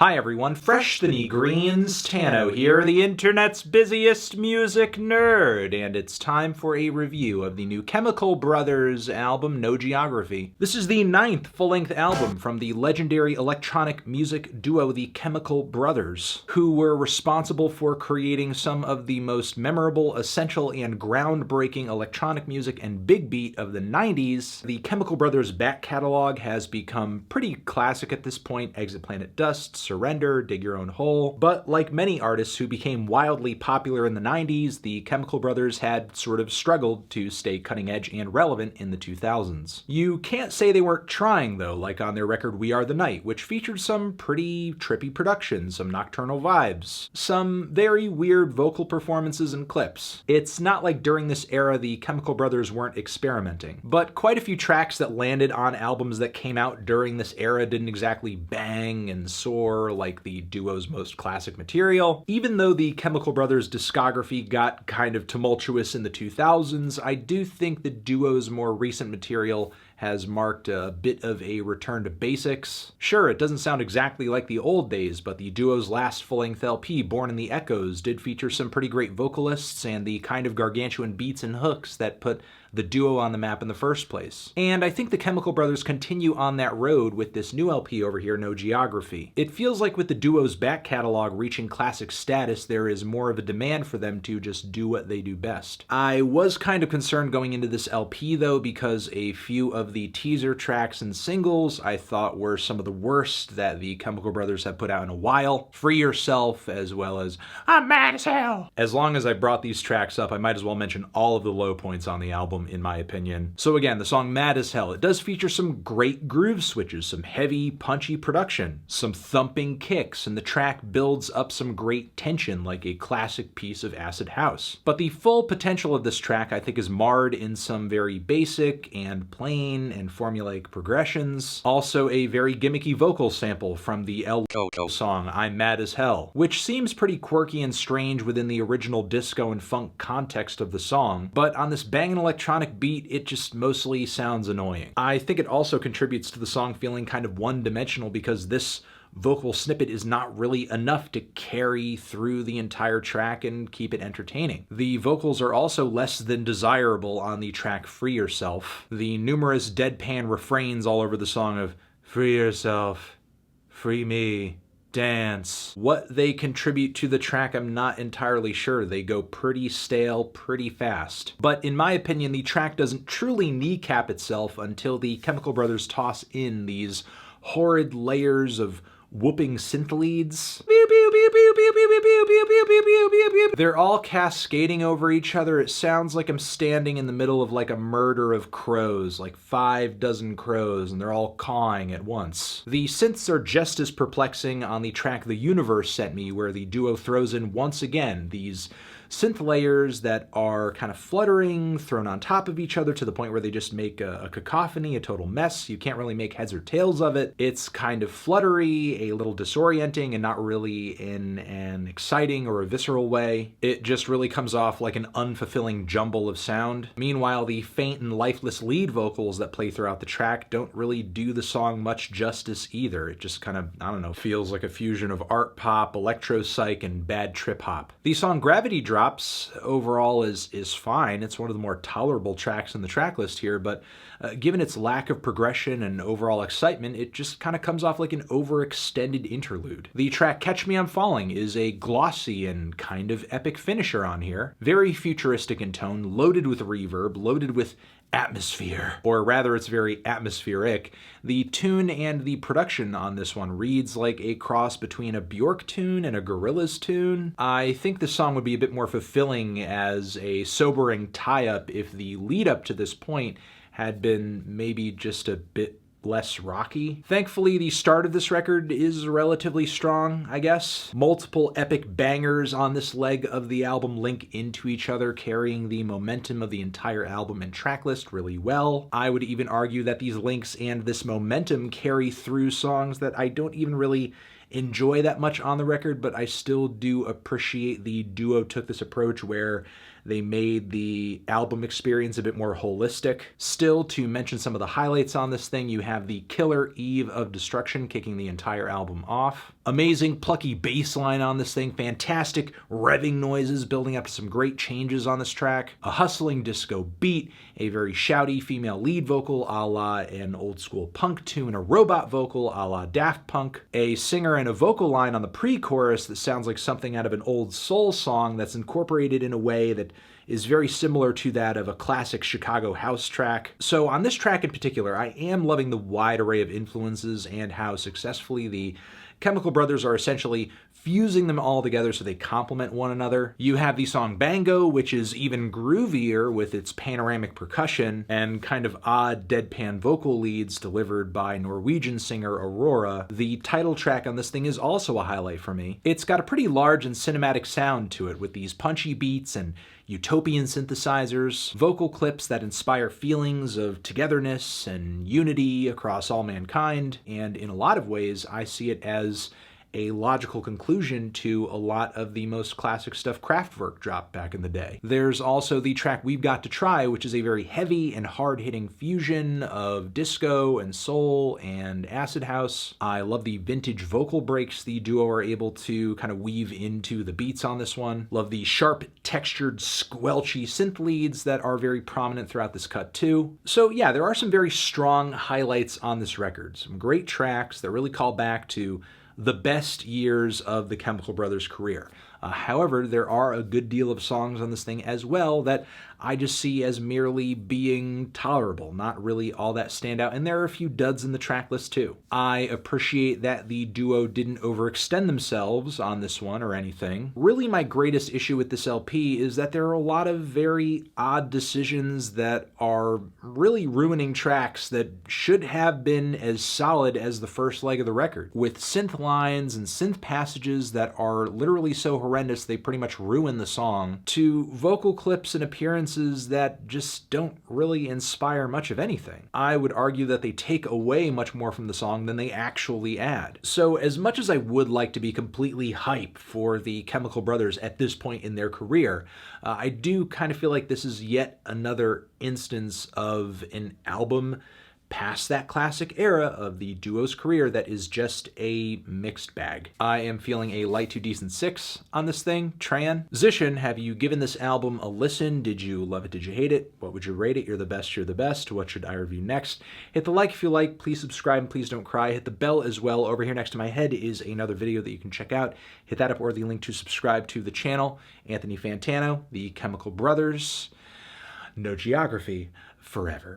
Hi everyone, Fresh the Knee Greens, Tano here, the internet's busiest music nerd, and it's time for a review of the new Chemical Brothers album, No Geography. This is the 9th full-length album from the legendary electronic music duo, the Chemical Brothers, who were responsible for creating some of the most memorable, essential, and groundbreaking electronic music and big beat of the 90s. The Chemical Brothers back catalog has become pretty classic at this point: Exit Planet Dust, Surrender, Dig Your Own Hole. But like many artists who became wildly popular in the 90s, the Chemical Brothers had sort of struggled to stay cutting edge and relevant in the 2000s. You can't say they weren't trying though, like on their record We Are the Night, which featured some pretty trippy production, some nocturnal vibes, some very weird vocal performances and clips. It's not like during this era the Chemical Brothers weren't experimenting, but quite a few tracks that landed on albums that came out during this era didn't exactly bang and soar like the duo's most classic material. Even though the Chemical Brothers discography got kind of tumultuous in the 2000s, I do think the duo's more recent material has marked a bit of a return to basics. Sure, it doesn't sound exactly like the old days, but the duo's last full-length LP, Born in the Echoes, did feature some pretty great vocalists and the kind of gargantuan beats and hooks that put the duo on the map in the first place. And I think the Chemical Brothers continue on that road with this new LP over here, No Geography. It feels like with the duo's back catalog reaching classic status, there is more of a demand for them to just do what they do best. I was kind of concerned going into this LP though, because a few of the teaser tracks and singles I thought were some of the worst that the Chemical Brothers have put out in a while. Free Yourself, as well as I'm Mad as Hell. As long as I brought these tracks up, I might as well mention all of the low points on the album, in my opinion. So again, the song Mad as Hell, it does feature some great groove switches, some heavy, punchy production, some thumping kicks, and the track builds up some great tension like a classic piece of acid house. But the full potential of this track, I think, is marred in some very basic and plain and formulaic progressions. Also a very gimmicky vocal sample from the El song I'm Mad as Hell, which seems pretty quirky and strange within the original disco and funk context of the song, but on this banging electronic beat, it just mostly sounds annoying. I think it also contributes to the song feeling kind of one-dimensional because this vocal snippet is not really enough to carry through the entire track and keep it entertaining. The vocals are also less than desirable on the track Free Yourself. The numerous deadpan refrains all over the song of free yourself, free me, dance. What they contribute to the track, I'm not entirely sure. They go pretty stale pretty fast. But in my opinion, the track doesn't truly kneecap itself until the Chemical Brothers toss in these horrid layers of whooping synth leads. They're all cascading over each other. It sounds like I'm standing in the middle of like a murder of crows, like 5 dozen crows, and they're all cawing at once. The synths are just as perplexing on the track The Universe Sent Me, where the duo throws in once again these synth layers that are kind of fluttering, thrown on top of each other to the point where they just make a cacophony, a total mess. You can't really make heads or tails of it. It's kind of fluttery, a little disorienting, and not really in an exciting or a visceral way. It just really comes off like an unfulfilling jumble of sound. Meanwhile, the faint and lifeless lead vocals that play throughout the track don't really do the song much justice either. It just kind of, I don't know, feels like a fusion of art pop, electro psych, and bad trip hop. The song Gravity Drops overall is fine. It's one of the more tolerable tracks in the track list here, but given its lack of progression and overall excitement, it just kind of comes off like an overextended interlude. The track Catch Me I'm Falling is a glossy and kind of epic finisher on here. Very futuristic in tone, loaded with reverb, loaded with atmosphere, or rather it's very atmospheric. The tune and the production on this one reads like a cross between a Bjork tune and a Gorillaz tune. I think this song would be a bit more fulfilling as a sobering tie-up if the lead up to this point had been maybe just a bit less rocky. Thankfully, the start of this record is relatively strong, I guess. Multiple epic bangers on this leg of the album link into each other, carrying the momentum of the entire album and track list really well. I would even argue that these links and this momentum carry through songs that I don't even really enjoy that much on the record, but I still do appreciate the duo took this approach where They made the album experience a bit more holistic. Still, to mention some of the highlights on this thing, you have the killer Eve of Destruction kicking the entire album off. Amazing plucky bass line on this thing, fantastic revving noises building up to some great changes on this track, a hustling disco beat, a very shouty female lead vocal a la an old school punk tune, a robot vocal a la Daft Punk, a singer and a vocal line on the pre-chorus that sounds like something out of an old soul song that's incorporated in a way that is very similar to that of a classic Chicago house track. So on this track in particular, I am loving the wide array of influences and how successfully the Chemical Brothers are essentially fusing them all together so they complement one another. You have the song Bango, which is even groovier with its panoramic percussion and kind of odd deadpan vocal leads delivered by Norwegian singer Aurora. The title track on this thing is also a highlight for me. It's got a pretty large and cinematic sound to it with these punchy beats and utopian synthesizers, vocal clips that inspire feelings of togetherness and unity across all mankind, and in a lot of ways I see it as a logical conclusion to a lot of the most classic stuff Kraftwerk dropped back in the day. There's also the track We've Got to Try, which is a very heavy and hard-hitting fusion of disco and soul and acid house. I love the vintage vocal breaks the duo are able to kind of weave into the beats on this one. Love the sharp, textured, squelchy synth leads that are very prominent throughout this cut too. So yeah, there are some very strong highlights on this record. Some great tracks that really call back to the best years of the Chemical Brothers' career. However, there are a good deal of songs on this thing as well that I just see as merely being tolerable, not really all that standout, and there are a few duds in the track list too. I appreciate that the duo didn't overextend themselves on this one or anything. Really, my greatest issue with this LP is that there are a lot of very odd decisions that are really ruining tracks that should have been as solid as the first leg of the record, with synth lines and synth passages that are literally so horrendous they pretty much ruin the song, to vocal clips and appearances that just don't really inspire much of anything. I would argue that they take away much more from the song than they actually add. So as much as I would like to be completely hype for the Chemical Brothers at this point in their career, I do kind of feel like this is yet another instance of an album past that classic era of the duo's career that is just a mixed bag. I am feeling a light to decent 6 on this thing. Tran. Zishin, have you given this album a listen? Did you love it? Did you hate it? What would you rate it? You're the best, you're the best. What should I review next? Hit the like if you like. Please subscribe and please don't cry. Hit the bell as well. Over here next to my head is another video that you can check out. Hit that up or the link to subscribe to the channel. Anthony Fantano, the Chemical Brothers. No geography forever.